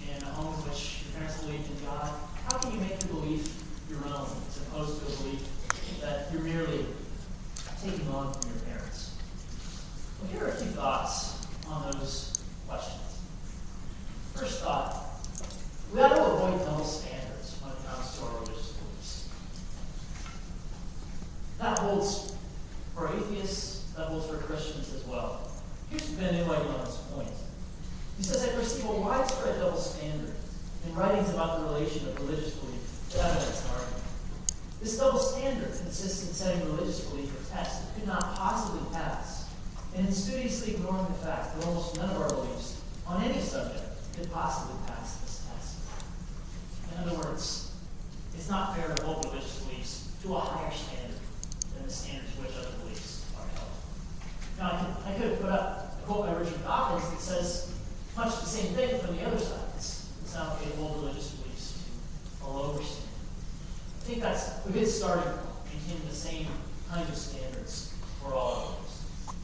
in a home in which your parents believed in God, how can you make your belief your own as opposed to a belief that you're merely taking on from your parents? Well, here are a few thoughts on those questions. First thought, we ought to avoid double standards when it comes to our religious beliefs. That holds for atheists, that holds for Christians as well. Here's Ben enlightening on this point. He says, I perceive a widespread double standard in writings about the relation of religious belief to evidence and argument. This double standard consists in setting religious belief a test that could not possibly pass, and in studiously ignoring the fact that almost none of our beliefs on any subject could possibly pass this test. In other words, it's not fair to hold religious beliefs to a higher standard than the standard to which other beliefs are held. Now, I could have put up a quote by Richard Dawkins that says much the same thing from the other side. It's not okay to hold religious beliefs to a lower standard. I think that's a good starting point, maintaining the same kind of standards for all of us.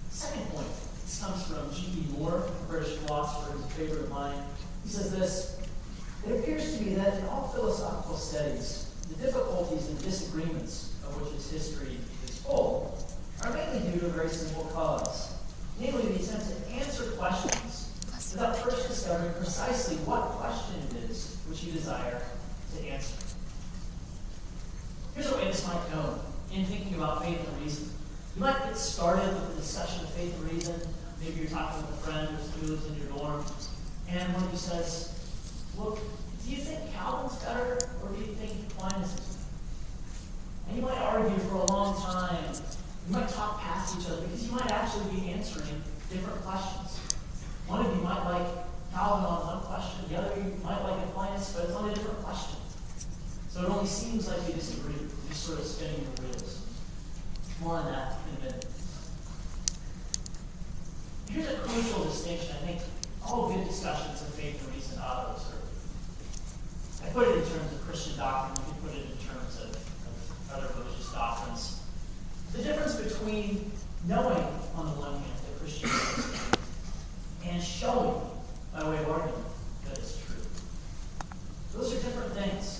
Second point, this comes from G.E. Moore, a British philosopher who's a favorite of mine. He says this, it appears to me that in all philosophical studies, the difficulties and disagreements of which its history is full are mainly due to a very simple cause, namely the attempt to answer questions without first discovering precisely what question it is which you desire to answer. Here's a way this might go in thinking about faith and reason. You might get started with a discussion of faith and reason. Maybe you're talking with a friend who lives in your dorm, and one of you says, look, do you think Calvin's better, or do you think Aquinas is better? And you might argue for a long time. You might talk past each other, because you might actually be answering different questions. One of you might like Calvin on one question, the other you might like Aquinas, but it's on a different question. So it only seems like you disagree. You're just sort of spinning your wheels. More on that in a minute. Here's a crucial distinction I think all good discussions of faith and reason ought to observe. I put it in terms of Christian doctrine, you can put it in terms of other religious doctrines. The difference between knowing, on the one hand, that Christian is and showing, by way of argument, that it's true. Those are different things.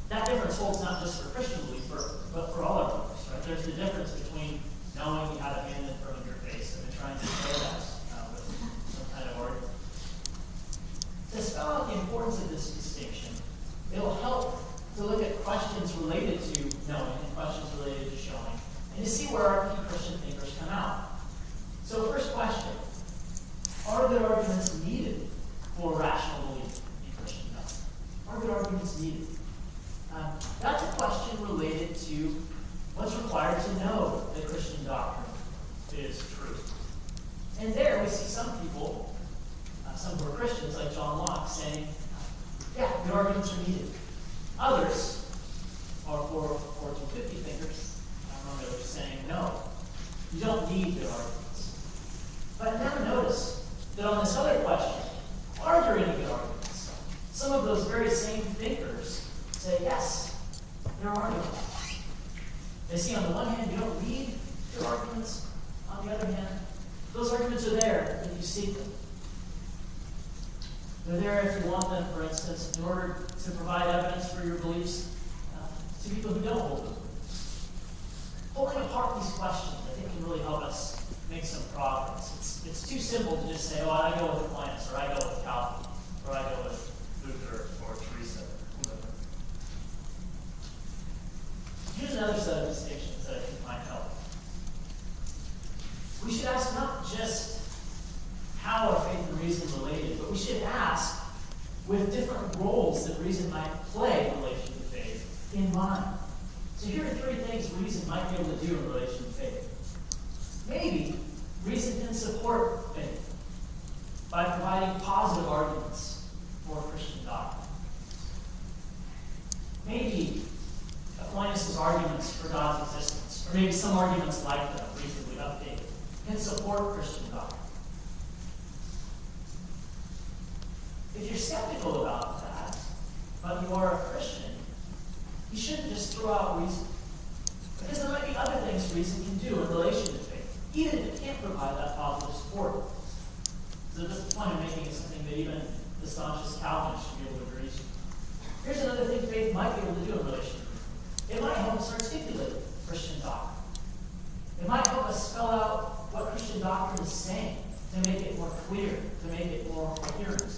That difference holds not just for Christian belief, but for all our beliefs, right? There's the difference between knowing you have a hand in front of your face and trying to show that with some kind of argument. To spell out the importance of this distinction, it'll help to look at questions related to knowing and questions related to showing, and to see where our key Christian thinkers come out. So first question, are good arguments needed for rational belief in Christian doctrine? Are good arguments needed? That's a question related to what's required to know that Christian doctrine is true. And there we see some people, some who are Christians like John Locke, saying, yeah, good arguments are needed. Others, or 250 thinkers, I don't know, they're saying, no, you don't need good arguments. But now notice that on this other question, are there any good arguments? Some of those very same thinkers say, yes, there are good arguments. They see on the one hand, you don't need good arguments. On the other hand, those arguments are there if you seek them. They're there if you want them, for instance, in order to provide evidence for your beliefs to people who don't hold them. Pulling apart these questions, I think, can really help us make some progress. It's too simple to just say, oh, I go with Aquinas, or I go with Calvin, or I go with Luther, or Teresa, whoever. Here's another set of distinctions that I think might help. We should ask not just how are faith and reason related, but we should ask with different roles that reason might play in relation to faith in mind. So here are three things reason might be able to do in relation to faith. Maybe reason can support faith by providing positive arguments for Christian doctrine. Maybe Aquinas' arguments for God's existence, or maybe some arguments like them, reasonably updated, can support Christian doctrine. If you're skeptical about that, but you are a Christian, you shouldn't just throw out reason. Because there might be other things reason can do in relation to faith, even if it can't provide that positive support. So the point I'm making is something that even the staunchest Calvinists should be able to agree to. Here's another thing faith might be able to do in relation to faith. It might help us articulate Christian doctrine. It might help us spell out what Christian doctrine is saying to make it more clear, to make it more coherent,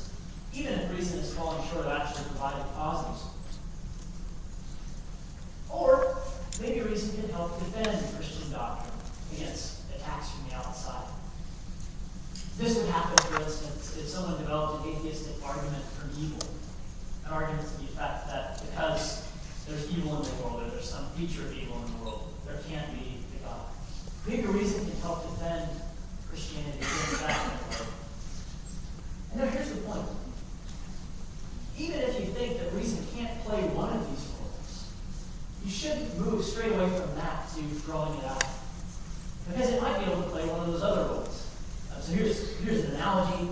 even if reason is falling short of actually providing positives. Or maybe reason can help defend Christian doctrine against attacks from the outside. This would happen, for instance, if someone developed an atheistic argument from evil. An argument to the effect that because there's evil in the world, or there's some feature of evil in the world, there can't be a God. Maybe reason can help defend Christianity against that kind of argument. And now here's the point. Even if you think that reason can't play one of these roles, you shouldn't move straight away from that to throwing it out. Because it might be able to play one of those other roles. So here's an analogy.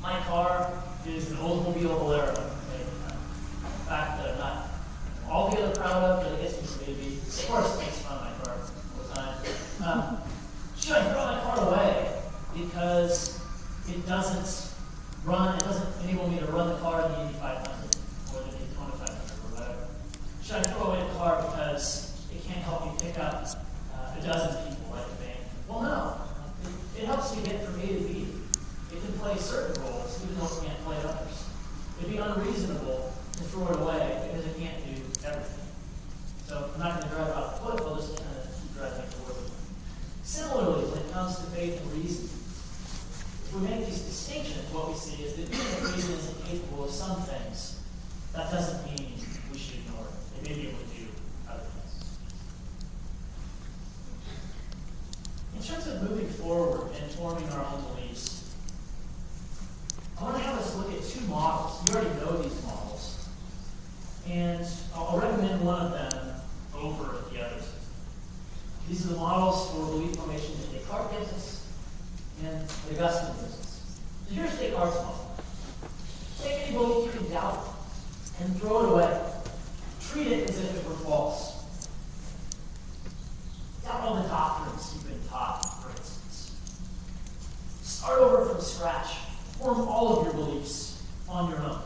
My car is an Oldsmobile Bolero. A fact that I'm not altogether proud of, but I guess it's maybe. Of course, it makes fun of my car all the time. Should I throw my car away because it doesn't enable me to run the car in the Indy 500 or the Daytona 500 or whatever? Should I throw away the car because it can't help me pick up a dozen people like a band? Well, no. It helps me get from A to B. It can play certain roles, even though it can't play others. It'd be unreasonable to throw it away because it can't do everything. So I'm not going to drive it off the cliff, I'll just kind of keep driving it forward. Similarly, when it comes to faith and reason, if we make these distinctions, what we see is that even if reason is incapable of some things, that doesn't mean we should ignore it. It may be able to do other things. In terms of moving forward and forming our own beliefs, I want to have us look at two models. You already know these models. And I'll recommend one of them over the others. These are the models for belief formation that Descartes gives us and that Augustine gives us. So here's Descartes' model. Take any belief you can doubt and throw it away. Treat it as if it were false. Doubt all the doctrines you've been taught, for instance. Start over from scratch. Form all of your beliefs on your own.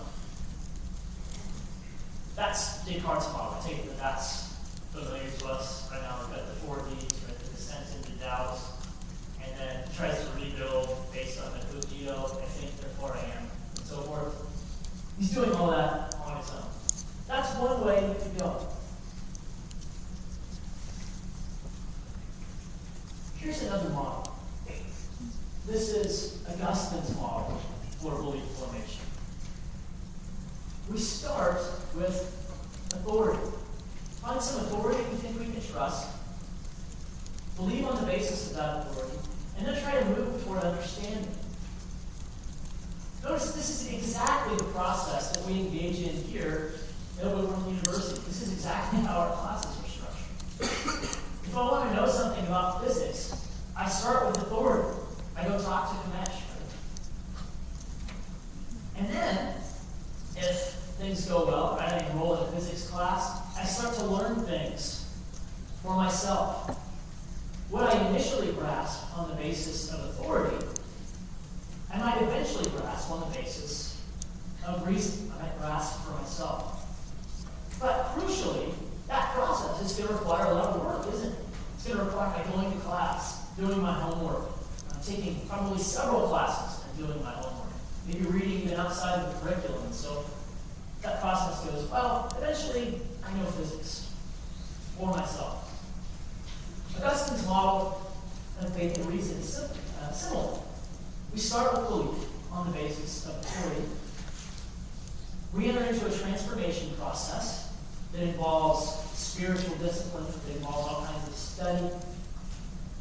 That's Descartes' model. I take it that that's familiar to us right now. We've got the 4 Ds, right? The descent into doubt, and then tries to rebuild based on the cogito, I think, therefore I am, and so forth. He's doing all that on his own. That's one way to go. Here's another model. This is Augustine's model for belief formation. We start with authority. Find some authority we think we can trust, believe on the basis of that authority, and then try to move toward understanding. Notice this is exactly the process that we engage in here at Whitworth University. This is exactly how our classes are structured. If I want to know something about physics, I start with authority. I I go talk to Kamesh. And then, if things go well, right, I enroll in a physics class, I start to learn things for myself. What I initially grasp on the basis of authority, I might eventually grasp on the basis of reason. I might grasp for myself. But crucially, that process is going to require a lot of work, isn't it? It's going to require my going to class, doing my homework, taking probably several classes and doing my homework, maybe reading even outside of the curriculum. And so that process goes, well, eventually I know physics for myself. Augustine's model of faith and reason is similar. We start with belief on the basis of authority. We enter into a transformation process that involves spiritual discipline, that involves all kinds of study.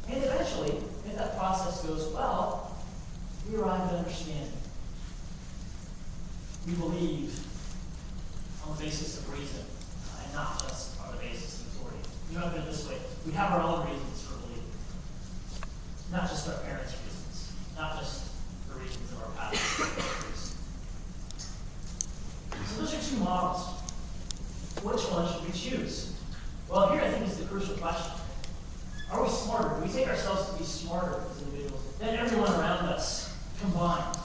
And eventually, if that process goes well, we arrive at understanding. We believe on the basis of reason, and not just on the basis of authority. You know, I put it this way, we have our own reasons for believing. Not just our parents' reasons, not just the reasons of our past. So those are two models. Which one should we choose? Well, here I think is the crucial question. Are we smarter? Do we take ourselves to be smarter as individuals than everyone around us combined?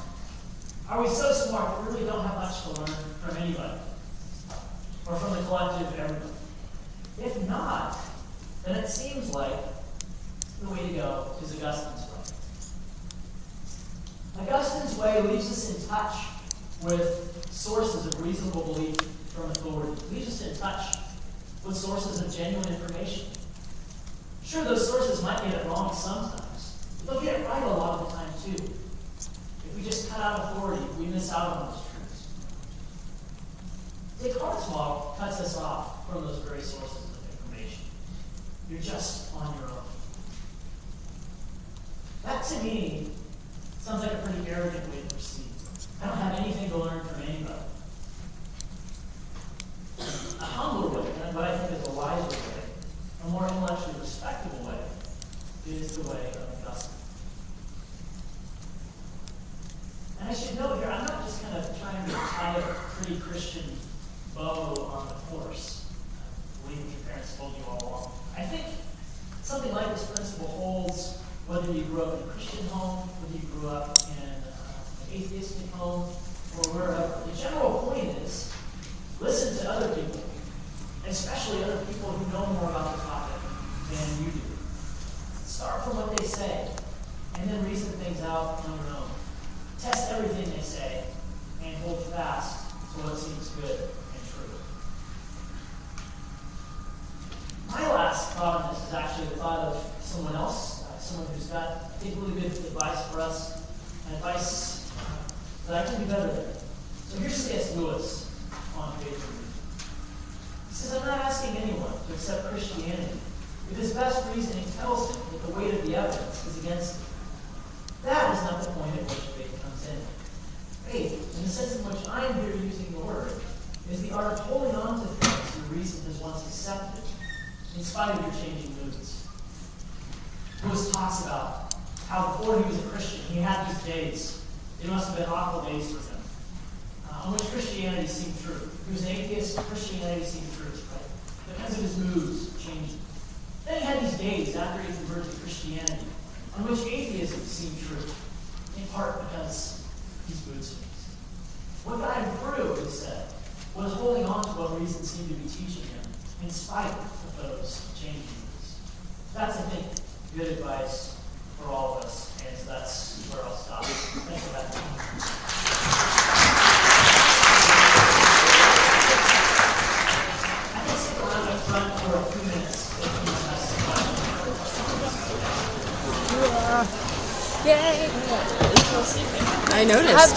Are we so smart that we really don't have much to learn from anybody? Or from the collective everybody? If not, then it seems like the way to go is Augustine's way. Augustine's way leaves us in touch with sources of reasonable belief from authority. It leaves us in touch with sources of genuine information. Sure, those sources might get it wrong sometimes, but they'll get it right a lot of the time too. If we just cut out authority, we miss out on those truths. Descartes' model cuts us off from those very sources of information. You're just on your own. That to me sounds like a pretty arrogant way to proceed. I don't have anything to learn from anybody. A humbler way, and what I think is a wiser way, a more intellectually respectable way, is the way of Augustine. And I should note here, I'm not just kind of trying to tie a pretty Christian bow on the horse. I believe what your parents told you all along. I think something like this principle holds whether you grew up in a Christian home, whether you grew up in an atheistic home, or wherever. The general point is, listen to other people, especially other people who know more about the topic than you do. Start from what they say, and then reason things out on your own. Test everything they say, and hold fast to what seems good and true. My last thought on this is actually a thought of someone else, someone who's got, I think, really good advice for us, and advice that I can do better than. So here's C.S. Lewis on faith and reason. He says, I'm not asking anyone to accept Christianity if his best reasoning tells him that the weight of the evidence is against him. That is not the point at which faith comes in. Faith, in the sense in which I am here using the word, is the art of holding on to things your reason has once accepted, in spite of your changing moods. Lewis talks about how before he was a Christian, he had these days. They must have been awful days for him, on which Christianity seemed true. He was an atheist, Christianity seemed true, right? Because of his moods changing. Then he had these days after he converted to Christianity, on which atheism seemed true, in part because his moods changed. What got him through, he said, was holding on to what reason seemed to be teaching him, in spite of those changing moods. That's, I think, good advice for all of us, and so that's where I'll stop. Thanks for that. I can stick around up front for a few minutes if you want to ask a question. Yay! I noticed.